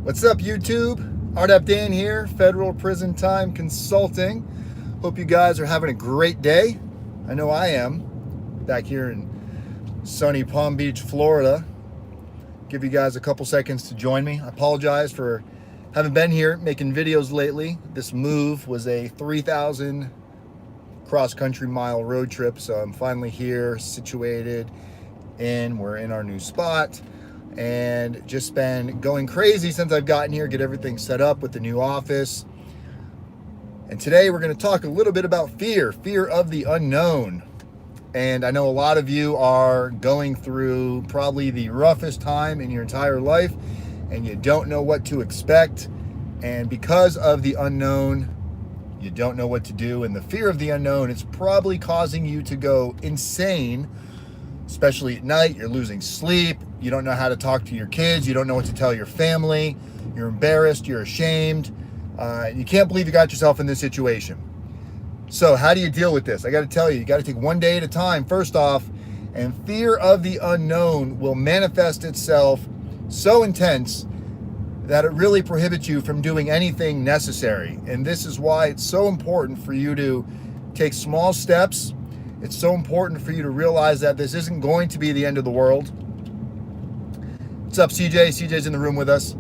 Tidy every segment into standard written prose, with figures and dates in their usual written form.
What's up, YouTube? RDAP Dan here, Federal Prison Time Consulting. Hope you guys are having a great day. I know I am. Back here in sunny Palm Beach, Florida. Give you guys a couple seconds to join me. I apologize for having been here making videos lately. This move was a 3,000 cross-country mile road trip, so I'm finally here, situated, and we're in our new spot. And just been going crazy since I've gotten here, get everything set up with the new office. And today we're going to talk a little bit about fear of the unknown. And I know a lot of you are going through probably the roughest time in your entire life, and you don't know what to expect. And because of the unknown, you don't know what to do. And the fear of the unknown is probably causing you to go insane, especially at night. You're losing sleep. You don't know how to talk to your kids. You don't know what to tell your family. You're embarrassed. You're ashamed. You can't believe you got yourself in this situation. So how do you deal with this? I got to tell you, you got to take one day at a time, first off. And fear of the unknown will manifest itself so intense that it really prohibits you from doing anything necessary. And this is why it's so important for you to take small steps. It's so important for you to realize that this isn't going to be the end of the world. What's up, CJ? CJ's in the room with us.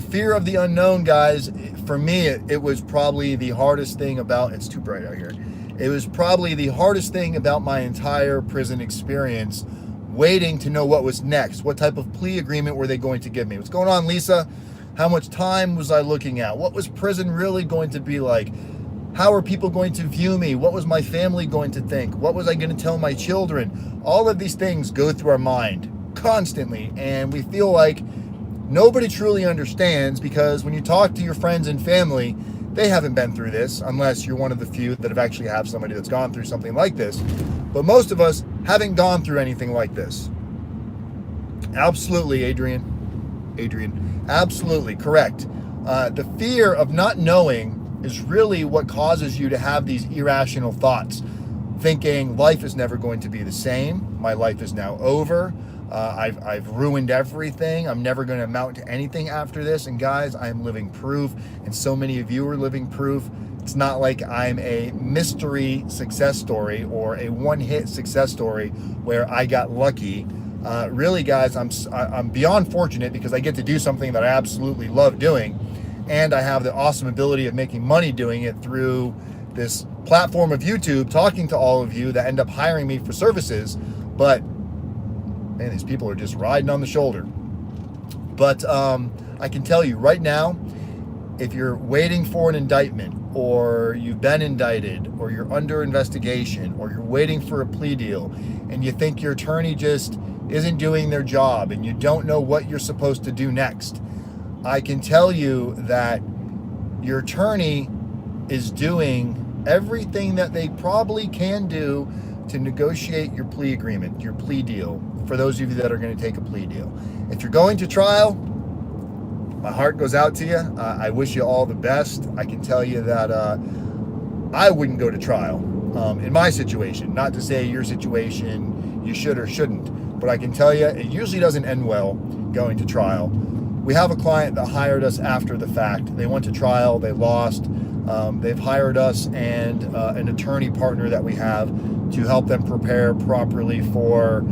Fear of the unknown, guys, for me, it was probably the hardest thing about, it's too bright out here. It was probably the hardest thing about my entire prison experience, waiting to know what was next. What type of plea agreement were they going to give me? What's going on, Lisa? How much time was I looking at? What was prison really going to be like? How are people going to view me? What was my family going to think? What was I going to tell my children? All of these things go through our mind constantly, and we feel like nobody truly understands, because when you talk to your friends and family, they haven't been through this, unless you're one of the few that have actually have somebody that's gone through something like this. But most of us haven't gone through anything like this. Absolutely, Adrian, absolutely correct. The fear of not knowing is really what causes you to have these irrational thoughts, thinking life is never going to be the same. My life is now over. I've ruined everything. I'm never going to amount to anything after this. And guys, I am living proof, and so many of you are living proof. It's not like I'm a mystery success story or a one-hit success story where I got lucky. Really, guys, I'm beyond fortunate because I get to do something that I absolutely love doing. And I have the awesome ability of making money doing it through this platform of YouTube, talking to all of you that end up hiring me for services. But man, these people are just riding on the shoulder. But I can tell you right now, if you're waiting for an indictment, or you've been indicted, or you're under investigation, or you're waiting for a plea deal, and you think your attorney just isn't doing their job, and you don't know what you're supposed to do next, I can tell you that your attorney is doing everything that they probably can do to negotiate your plea agreement, your plea deal, for those of you that are going to take a plea deal. If you're going to trial, my heart goes out to you. I wish you all the best. I can tell you that I wouldn't go to trial in my situation. Not to say your situation you should or shouldn't, but I can tell you it usually doesn't end well going to trial. We have a client that hired us after the fact. They went to trial, they lost. They've hired us and an attorney partner that we have to help them prepare properly for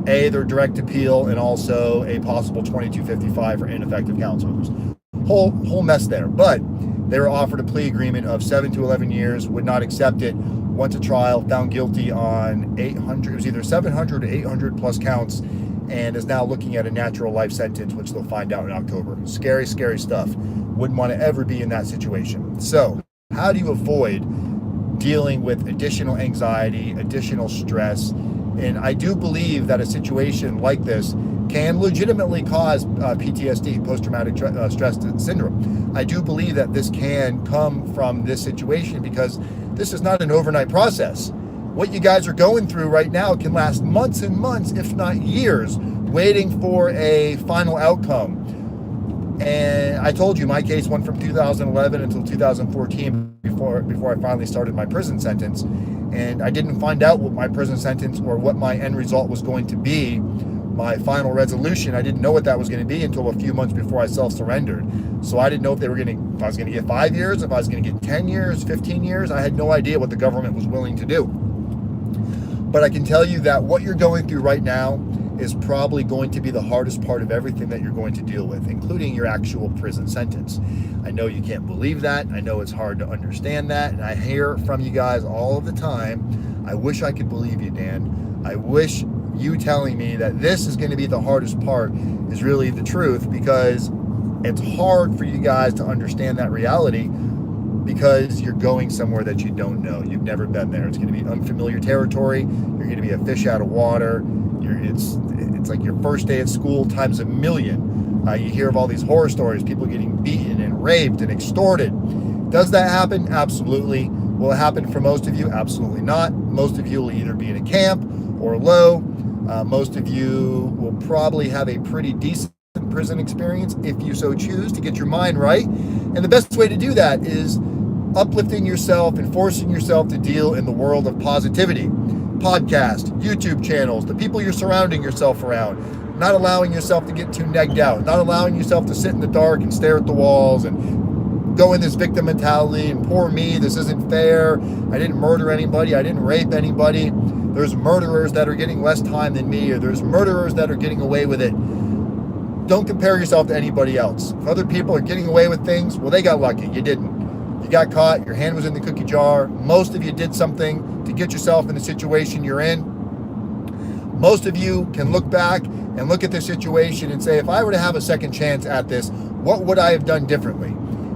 their direct appeal, and also a possible 2255 for ineffective counsel. Whole mess there. But they were offered a plea agreement of 7 to 11 years, would not accept it, went to trial, found guilty on 800, it was either 700 or 800 plus counts, and is now looking at a natural life sentence, which they'll find out in October. Scary, scary stuff. Wouldn't want to ever be in that situation. So how do you avoid dealing with additional anxiety, additional stress? And I do believe that a situation like this can legitimately cause PTSD, post-traumatic stress syndrome. I do believe that this can come from this situation, because this is not an overnight process. What you guys are going through right now can last months and months, if not years, waiting for a final outcome. And I told you my case went from 2011 until 2014 before I finally started my prison sentence. And I didn't find out what my prison sentence or what my end result was going to be my final resolution, I didn't know what that was going to be until a few months before I self-surrendered. So I didn't know if I was going to get 5 years, if I was going to get 10 years, 15 years. I had no idea what the government was willing to do. But I can tell you that what you're going through right now is probably going to be the hardest part of everything that you're going to deal with, including your actual prison sentence. I know you can't believe that. I know it's hard to understand that. And I hear from you guys all of the time, I wish I could believe you, Dan. I wish you telling me that this is going to be the hardest part is really the truth, because it's hard for you guys to understand that reality because you're going somewhere that you don't know. You've never been there. It's going to be unfamiliar territory. You're going to be a fish out of water. It's like your first day at school times a million. You hear of all these horror stories, people getting beaten and raped and extorted. Does that happen? Absolutely. Will it happen for most of you? Absolutely not. Most of you will either be in a camp or low. Most of you will probably have a pretty decent prison experience if you so choose to get your mind right. And the best way to do that is uplifting yourself and forcing yourself to deal in the world of positivity. Podcast, YouTube channels, the people you're surrounding yourself around, not allowing yourself to get too negged out, not allowing yourself to sit in the dark and stare at the walls and go in this victim mentality and poor me, this isn't fair, I didn't murder anybody, I didn't rape anybody, there's murderers that are getting less time than me, or there's murderers that are getting away with it. Don't compare yourself to anybody else. If other people are getting away with things, well, they got lucky. You didn't. You got caught. Your hand was in the cookie jar. Most of you did something to get yourself in the situation you're in. Most of you can look back and look at this situation and say, if I were to have a second chance at this, what would I have done differently?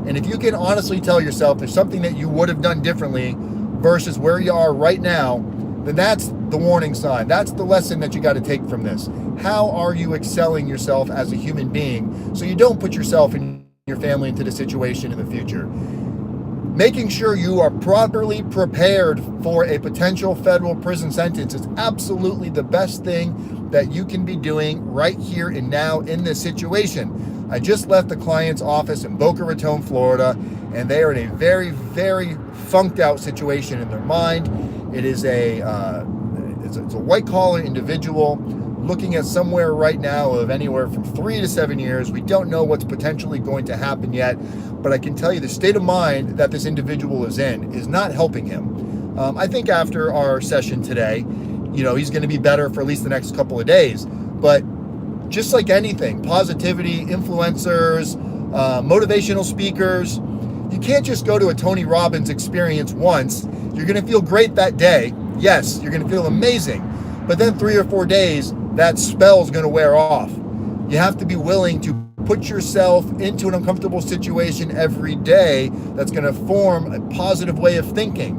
And if you can honestly tell yourself there's something that you would have done differently versus where you are right now, then that's the warning sign. That's the lesson that you got to take from this. How are you excelling yourself as a human being so you don't put yourself and your family into the situation in the future? Making sure you are properly prepared for a potential federal prison sentence is absolutely the best thing that you can be doing right here and now in this situation. I just left the client's office in Boca Raton, Florida, and they are in a very, very funked out situation in their mind. It is it's a white-collar individual looking at somewhere right now of anywhere from 3 to 7 years. We don't know what's potentially going to happen yet, but I can tell you the state of mind that this individual is in is not helping him. I think after our session today, he's going to be better for at least the next couple of days. But just like anything, positivity, influencers, motivational speakers, you can't just go to a Tony Robbins experience once. You're going to feel great that day. Yes, you're going to feel amazing. But then 3 or 4 days, that spell's going to wear off. You have to be willing to put yourself into an uncomfortable situation every day that's going to form a positive way of thinking.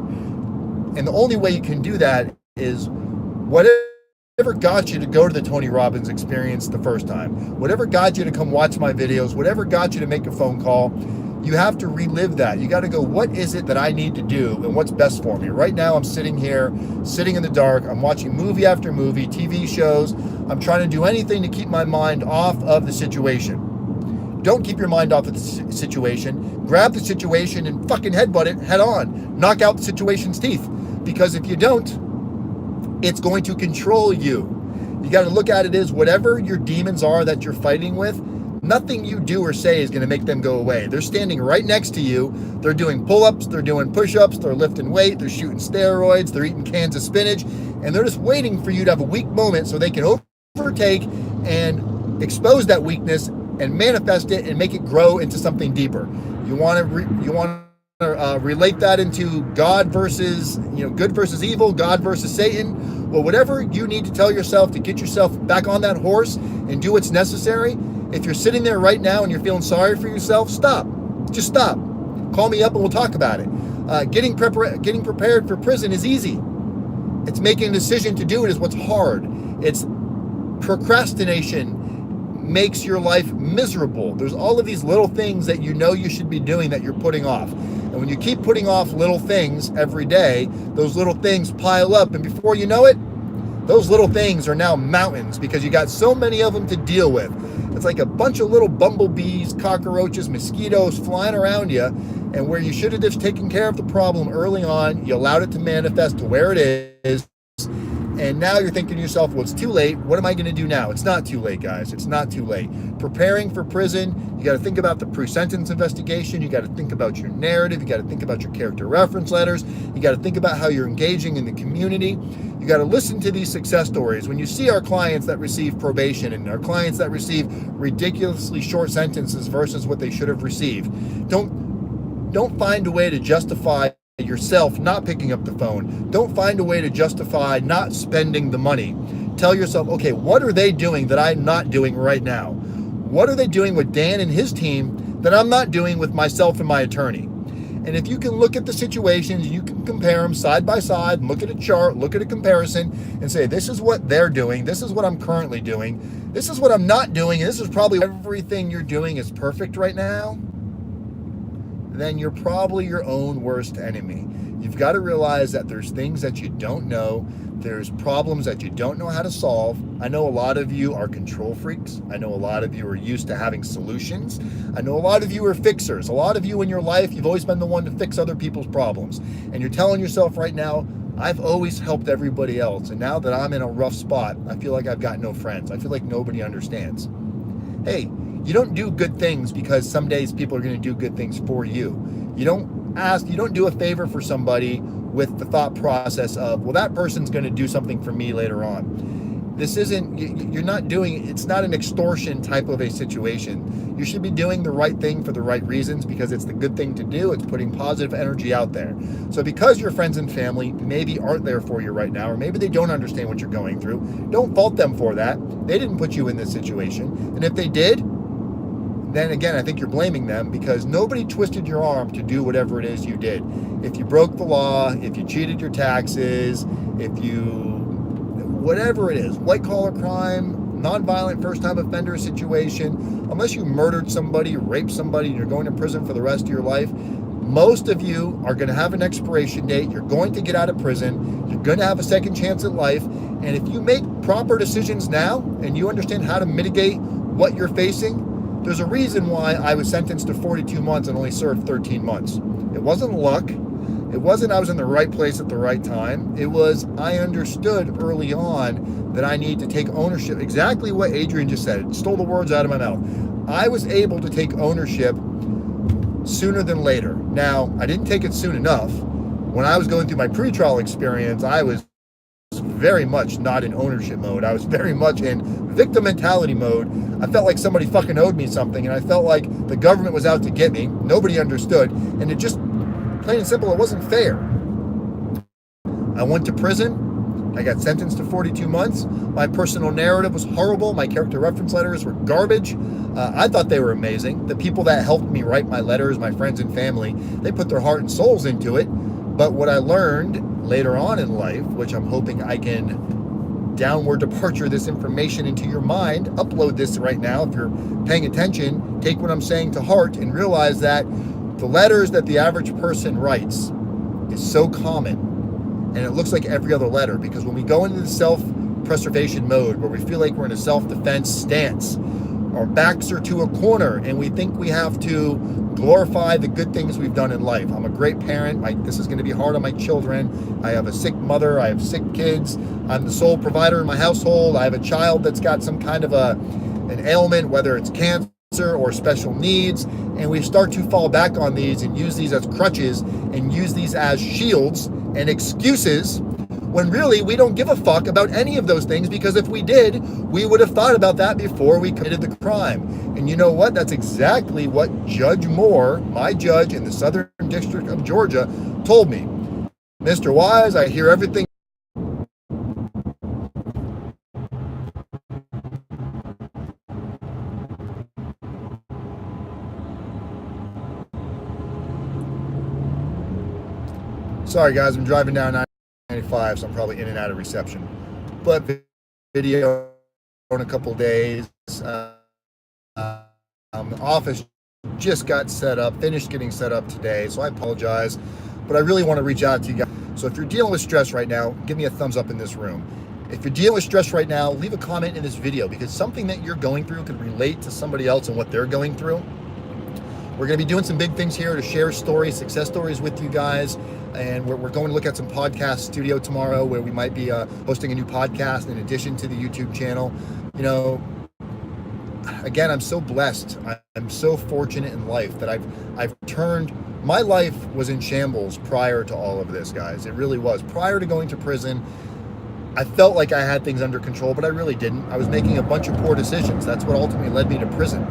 And the only way you can do that is whatever got you to go to the Tony Robbins experience the first time, whatever got you to come watch my videos, whatever got you to make a phone call, you have to relive that. You got to go, what is it that I need to do and what's best for me? Right now, I'm sitting here, sitting in the dark. I'm watching movie after movie, TV shows. I'm trying to do anything to keep my mind off of the situation. Don't keep your mind off of the situation. Grab the situation and fucking headbutt it head on. Knock out the situation's teeth. Because if you don't, it's going to control you. You got to look at it as whatever your demons are that you're fighting with, nothing you do or say is going to make them go away. They're standing right next to you. They're doing pull-ups, they're doing push-ups, they're lifting weight, they're shooting steroids, they're eating cans of spinach, and they're just waiting for you to have a weak moment so they can overtake and expose that weakness and manifest it and make it grow into something deeper. You want to relate that into God versus, good versus evil, God versus Satan. Well, whatever you need to tell yourself to get yourself back on that horse and do what's necessary. If you're sitting there right now and you're feeling sorry for yourself, stop. Just stop. Call me up and we'll talk about it. Getting prepared for prison is easy. It's making a decision to do it is what's hard. It's procrastination makes your life miserable. There's all of these little things that you should be doing that you're putting off. And when you keep putting off little things every day, those little things pile up. And before you know it, those little things are now mountains because you got so many of them to deal with. It's like a bunch of little bumblebees, cockroaches, mosquitoes flying around you. And where you should have just taken care of the problem early on, you allowed it to manifest to where it is. And now you're thinking to yourself, well, it's too late. What am I going to do now? It's not too late, guys. It's not too late. Preparing for prison, you got to think about the pre-sentence investigation. You got to think about your narrative. You got to think about your character reference letters. You got to think about how you're engaging in the community. You got to listen to these success stories. When you see our clients that receive probation and our clients that receive ridiculously short sentences versus what they should have received, don't find a way to justify yourself not picking up the phone. Don't find a way to justify not spending the money. Tell yourself, okay, what are they doing that I'm not doing right now? What are they doing with Dan and his team that I'm not doing with myself and my attorney? And if you can look at the situations, you can compare them side by side, look at a chart, look at a comparison, and say, this is what they're doing, this is what I'm currently doing, this is what I'm not doing, and this is probably everything you're doing is perfect right now, then you're probably your own worst enemy. You've got to realize that there's things that you don't know. There's problems that you don't know how to solve. I know a lot of you are control freaks. I know a lot of you are used to having solutions. I know a lot of you are fixers. A lot of you in your life, you've always been the one to fix other people's problems. And you're telling yourself right now, I've always helped everybody else. And now that I'm in a rough spot, I feel like I've got no friends. I feel like nobody understands. Hey, you don't do good things because some days people are going to do good things for you. You don't do a favor for somebody with the thought process of, well, that person's going to do something for me later on. This isn't, you're not doing, it's not an extortion type of a situation. You should be doing the right thing for the right reasons because it's the good thing to do. It's putting positive energy out there. So because your friends and family maybe aren't there for you right now, or maybe they don't understand what you're going through, don't fault them for that. They didn't put you in this situation. And if they did, then again, I think you're blaming them because nobody twisted your arm to do whatever it is you did. If you broke the law, if you cheated your taxes, if you, whatever it is, white collar crime, nonviolent first time offender situation, unless you murdered somebody, raped somebody, and you're going to prison for the rest of your life, most of you are going to have an expiration date. You're going to get out of prison. You're going to have a second chance at life. And if you make proper decisions now and you understand how to mitigate what you're facing, there's a reason why I was sentenced to 42 months and only served 13 months. It wasn't luck. It wasn't I was in the right place at the right time. It was I understood early on that I need to take ownership. Exactly what Adrian just said. It stole the words out of my mouth. I was able to take ownership sooner than later. Now, I didn't take it soon enough. When I was going through my pretrial experience, I was very much not in ownership mode. I was very much in victim mentality mode. I felt like somebody fucking owed me something, and I felt like the government was out to get me. Nobody understood, and it just, plain and simple, it wasn't fair. I went to prison. I got sentenced to 42 months. My personal narrative was horrible. My character reference letters were garbage. I thought they were amazing. The people that helped me write my letters, my friends and family, they put their heart and souls into it. But what I learned later on in life, which I'm hoping I can downward departure this information into your mind, upload this right now. If you're paying attention, take what I'm saying to heart and realize that the letters that the average person writes is so common. And it looks like every other letter, because when we go into the self-preservation mode, where we feel like we're in a self-defense stance, our backs are to a corner, and we think we have to glorify the good things we've done in life. I'm a great parent. This is going to be hard on my children. I have a sick mother. I have sick kids. I'm the sole provider in my household. I have a child that's got some kind of an ailment, whether it's cancer or special needs, and we start to fall back on these and use these as crutches and use these as shields and excuses, when really we don't give a fuck about any of those things, because if we did, we would have thought about that before we committed the crime. And you know what? That's exactly what Judge Moore, my judge in the Southern District of Georgia, told me. Mr. Wise, I hear everything. Sorry guys, I'm driving down 95, so I'm probably in and out of reception. But video in a couple of days. The office just got set up, finished getting set up today, so I apologize. But I really want to reach out to you guys. So if you're dealing with stress right now, give me a thumbs up in this room. If you're dealing with stress right now, leave a comment in this video, because something that you're going through could relate to somebody else and what they're going through. We're going to be doing some big things here to share stories, success stories with you guys. and we're going to look at some podcast studio tomorrow where we might be hosting a new podcast in addition to the YouTube channel. You know, again, I'm so blessed. I'm so fortunate in life that I've turned. My life was in shambles prior to all of this, guys. It really was. Prior to going to prison, I felt like I had things under control, but I really didn't. I was making a bunch of poor decisions. That's what ultimately led me to prison.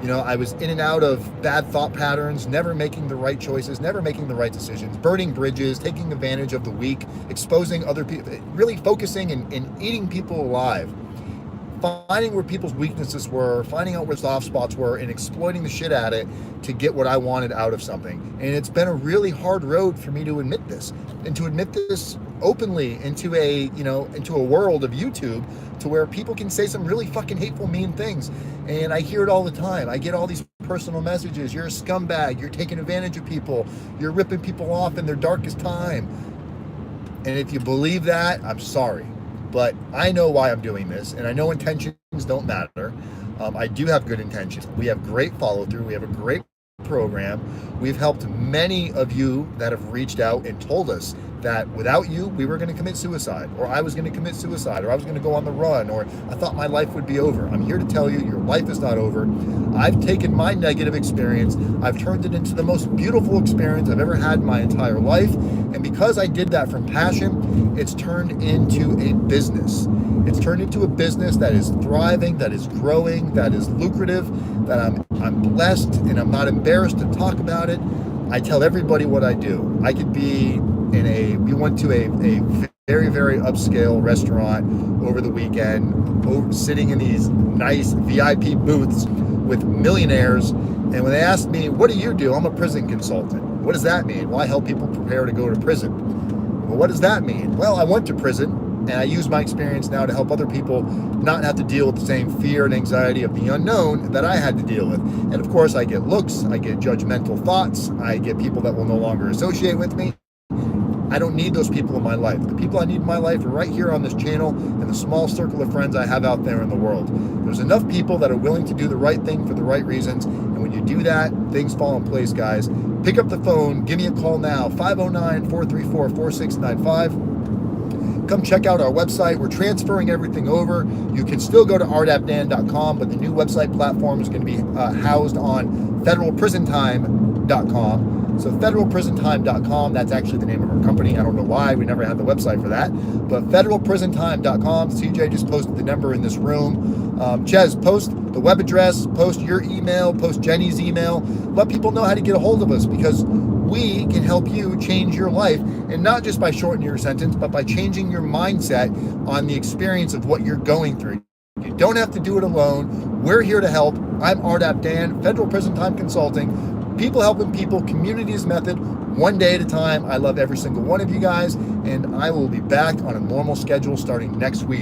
You know, I was in and out of bad thought patterns, never making the right choices, never making the right decisions, burning bridges, taking advantage of the weak, exposing other people, really focusing and eating people alive. Finding where people's weaknesses were, finding out where soft spots were, and exploiting the shit at it to get what I wanted out of something. And it's been a really hard road for me to admit this, and to admit this openly into a world of YouTube, to where people can say some really fucking hateful, mean things. And I hear it all the time. I get all these personal messages. You're a scumbag. You're taking advantage of people. You're ripping people off in their darkest time. And if you believe that, I'm sorry. But I know why I'm doing this, and I know intentions don't matter. I do have good intentions. We have great follow through. We have a great program. We've helped many of you that have reached out and told us that without you, we were going to commit suicide, or I was going to commit suicide, or I was going to go on the run, or I thought my life would be over. I'm here to tell you, your life is not over. I've taken my negative experience, I've turned it into the most beautiful experience I've ever had in my entire life. And because I did that from passion, it's turned into a business. It's turned into a business that is thriving, that is growing, that is lucrative, that I'm blessed, and I'm not embarrassed to talk about it. I tell everybody what I do. I could be we went to a very, very upscale restaurant over the weekend, sitting in these nice VIP booths with millionaires. And when they asked me, what do you do? I'm a prison consultant. What does that mean? Well, I help people prepare to go to prison. Well, what does that mean? Well, I went to prison, and I use my experience now to help other people not have to deal with the same fear and anxiety of the unknown that I had to deal with. And of course, I get looks, I get judgmental thoughts, I get people that will no longer associate with me. I don't need those people in my life. The people I need in my life are right here on this channel and the small circle of friends I have out there in the world. There's enough people that are willing to do the right thing for the right reasons. And when you do that, things fall in place, guys. Pick up the phone. Give me a call now, 509-434-4695. Come check out our website. We're transferring everything over. You can still go to rdapdan.com, but the new website platform is going to be housed on federalprisontime.com. So federalprisontime.com, that's actually the name of our company. I don't know why, we never had the website for that. But federalprisontime.com, CJ just posted the number in this room. Ches, post the web address, post your email, post Jenny's email. Let people know how to get a hold of us, because we can help you change your life, and not just by shortening your sentence, but by changing your mindset on the experience of what you're going through. You don't have to do it alone. We're here to help. I'm RDAP Dan, Federal Prison Time Consulting. People helping people, communities method, one day at a time. I love every single one of you guys, and I will be back on a normal schedule starting next week.